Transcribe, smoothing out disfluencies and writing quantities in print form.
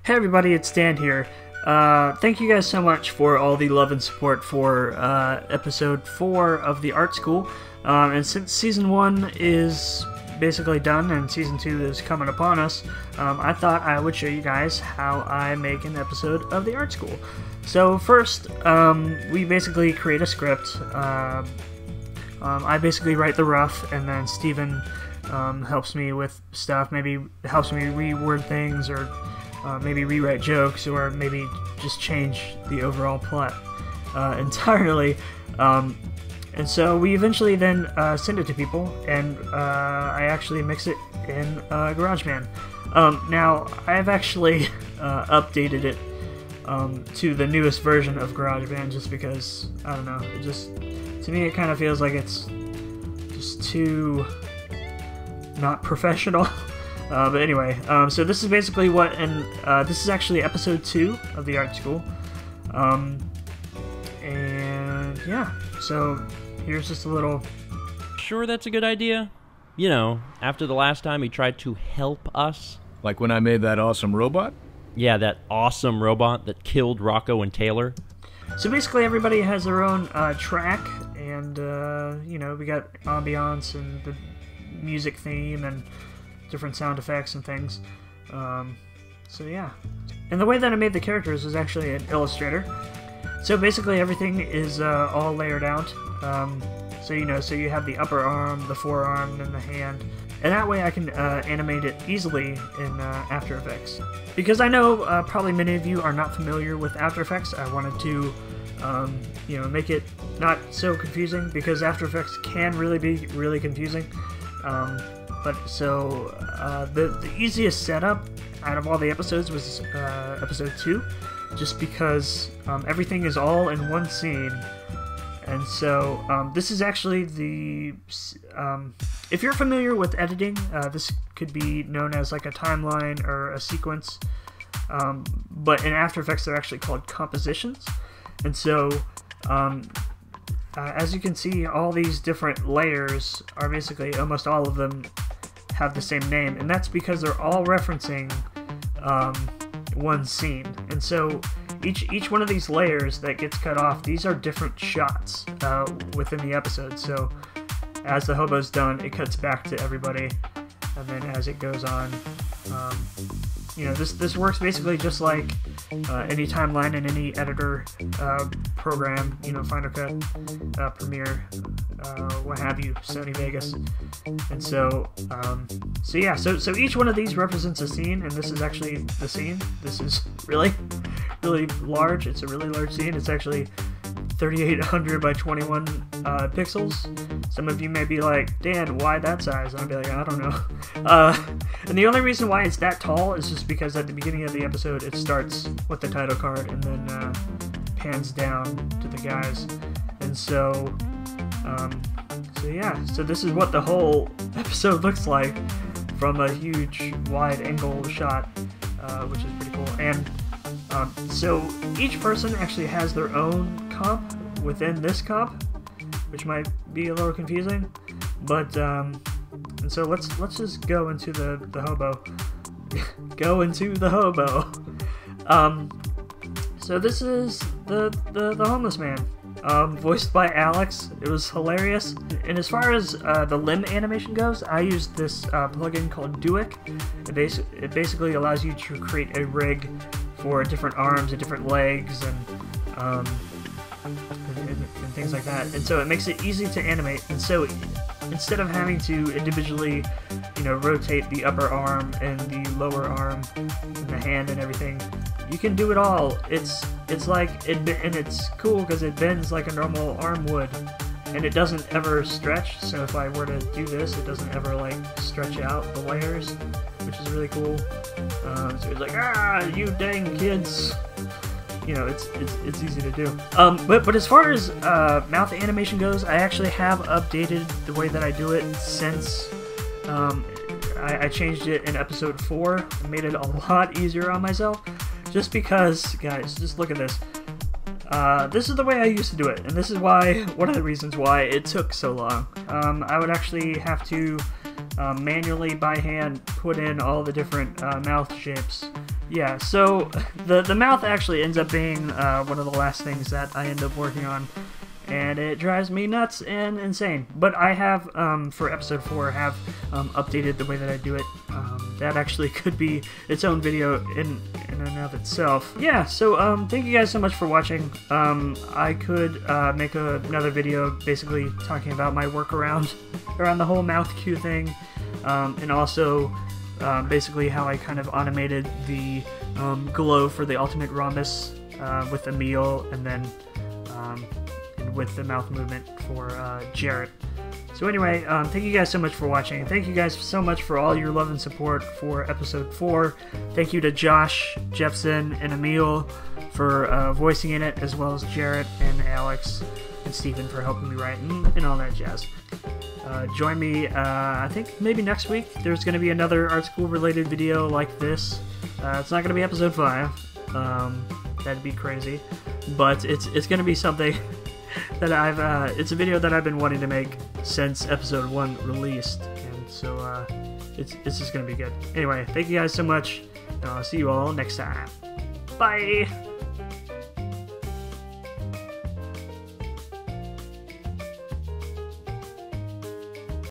Hey everybody, it's Dan here. Thank you guys so much for all the love and support for episode 4 of the art school. And since season 1 is basically done and season 2 is coming upon us, I thought I would show you guys how I make an episode of the art school. So first, we basically create a script. I basically write the rough, and then Steven helps me with stuff, maybe helps me reword things, or maybe rewrite jokes, or maybe just change the overall plot entirely. And so we eventually then send it to people, and I actually mix it in GarageBand. Now, I've actually updated it to the newest version of GarageBand just because, I don't know, it just, to me it kind of feels like it's just too not professional. But anyway, so this is basically what, and this is actually episode 2 of the art school. And yeah, so here's just a little... Sure that's a good idea? You know, after the last time he tried to help us. Like when I made that awesome robot? Yeah, that awesome robot that killed Rocco and Taylor. So basically everybody has their own track, and you know, we got ambiance and the music theme and different sound effects and things. So yeah. And the way that I made the characters was actually in Illustrator. So basically everything is all layered out. So you know, so you have the upper arm, the forearm, and the hand. And that way I can animate it easily in After Effects. Because I know probably many of you are not familiar with After Effects, I wanted to you know, make it not so confusing, because After Effects can really be really confusing. But so the easiest setup out of all the episodes was episode 2, just because everything is all in one scene. And so this is actually the if you're familiar with editing, this could be known as like a timeline or a sequence, but in After Effects they're actually called compositions. And so as you can see, all these different layers are basically, almost all of them have the same name, and that's because they're all referencing one scene. And so each one of these layers that gets cut off, these are different shots within the episode. So as the hobo's done, it cuts back to everybody, and then as it goes on, you know, this works basically just like any timeline in any editor program, you know, Final Cut, Premiere, what have you, Sony Vegas. And so so yeah, so each one of these represents a scene, and this is actually the scene. This is really large. It's a really large scene. It's actually 3800 by 21 pixels. Some of you may be like, Dan, why that size? And I'll be like, I don't know. And the only reason why it's that tall is just because at the beginning of the episode it starts with the title card and then pans down to the guys. And so so yeah, so this is what the whole episode looks like from a huge wide angle shot, which is pretty cool. And so each person actually has their own comp within this comp, which might be a little confusing, but and so let's just go into the hobo. Go into the hobo. So this is the homeless man, voiced by Alex. It was hilarious. And as far as the limb animation goes, I used this plugin called Duic. It basically allows you to create a rig for different arms and different legs and things like that. And so it makes it easy to animate. And so instead of having to individually, you know, rotate the upper arm and the lower arm and the hand and everything, you can do it all. It's like and it's cool because it bends like a normal arm would, and it doesn't ever stretch. So if I were to do this, it doesn't ever like stretch out the layers, which is really cool. So it's like, you dang kids. You know, it's easy to do. But as far as mouth animation goes, I actually have updated the way that I do it since I changed it in episode 4. I made it a lot easier on myself, just because, guys, just look at this. This is the way I used to do it, and this is why, one of the reasons why it took so long. I would actually have to manually by hand put in all the different mouth shapes Yeah, so the mouth actually ends up being one of the last things that I end up working on, and it drives me nuts and insane. But I have, for episode 4, have updated the way that I do it. That actually could be its own video in and of itself. Yeah, so thank you guys so much for watching. I could make another video basically talking about my workaround around the whole mouth cue thing, and also basically how I kind of automated the glow for the ultimate rhombus with Emil, and then and with the mouth movement for Jarrett. So anyway, thank you guys so much for watching. Thank you guys so much for all your love and support for episode 4. Thank you to Josh, Jepson, and Emil for voicing in it, as well as Jarrett and Alex and Stephen for helping me write and all that jazz. Join me, I think maybe next week. There's going to be another art school related video like this. It's not going to be episode 5. That'd be crazy. But it's going to be something that it's a video that I've been wanting to make since episode 1 released. And so it's just going to be good. Anyway, thank you guys so much. And I'll see you all next time. Bye!